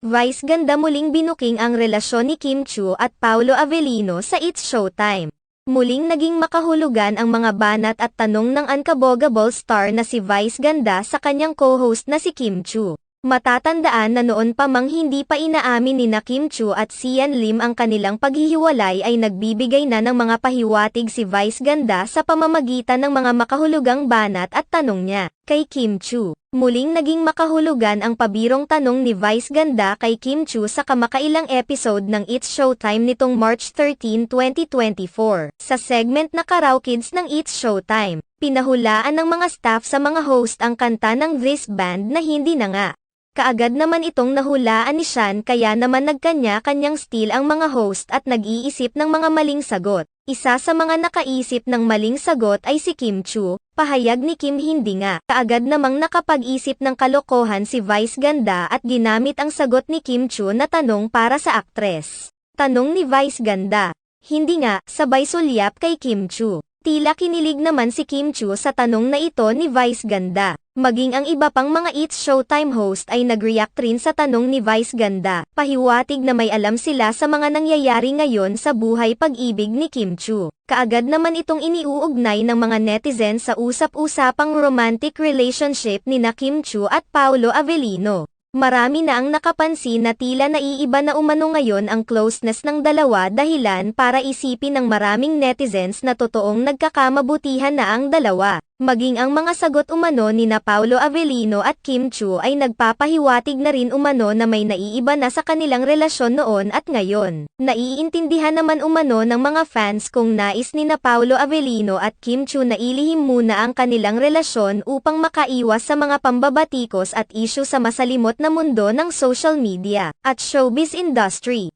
Vice ganda muling binuking ang relasyon ni Kim Chiu at Paolo Avellino sa It's Showtime. Muling naging makahulugan ang mga banat at tanong ng unkabogable star na si Vice ganda sa kanyang co-host na si Kim Chiu. Matatandaan na noon pa mang hindi pa inaamin ni na Kim Chiu at Sian Lim ang kanilang paghihiwalay ay nagbibigay na ng mga pahiwatig si Vice ganda sa pamamagitan ng mga makahulugang banat at tanong niya kay Kim Chiu. Muling naging makahulugan ang pabirong tanong ni Vice ganda kay Kim Chiu sa kamakailang episode ng It's Showtime nitong March 13, 2024. Sa segment na Karaw Kids ng It's Showtime, pinahulaan ng mga staff sa mga host ang kanta ng this band na hindi na nga. Kaagad naman itong nahulaan ni Sean kaya naman nagkanya-kanyang steal ang mga host at nag-iisip ng mga maling sagot. Isa sa mga nakaisip ng maling sagot ay si Kim Chiu, pahayag ni Kim hindi nga. Kaagad namang nakapag-isip ng kalokohan si Vice ganda at ginamit ang sagot ni Kim Chiu na tanong para sa aktres. Tanong ni Vice ganda, hindi nga, sabay sulyap kay Kim Chiu. Tila kinilig naman si Kim Chiu sa tanong na ito ni Vice ganda. Maging ang iba pang mga It's Showtime host ay nag-react rin sa tanong ni Vice ganda. Pahiwatig na may alam sila sa mga nangyayari ngayon sa buhay pag-ibig ni Kim Chiu. Kaagad naman itong iniuugnay ng mga netizens sa usap-usapang romantic relationship ni na Kim Chiu at Paolo Avellino. Marami na ang nakapansin na tila naiiba na umano ngayon ang closeness ng dalawa dahilan para isipin ng maraming netizens na totoong nagkakamabutihan na ang dalawa. Maging ang mga sagot umano ni na Paolo Avellino at Kim Chiu ay nagpapahiwatig na rin umano na may naiiba na sa kanilang relasyon noon at ngayon. Naiintindihan naman umano ng mga fans kung nais ni na Paolo Avellino at Kim Chiu na ilihim muna ang kanilang relasyon upang makaiwas sa mga pambabatikos at isyu sa masalimot na mundo ng social media at showbiz industry.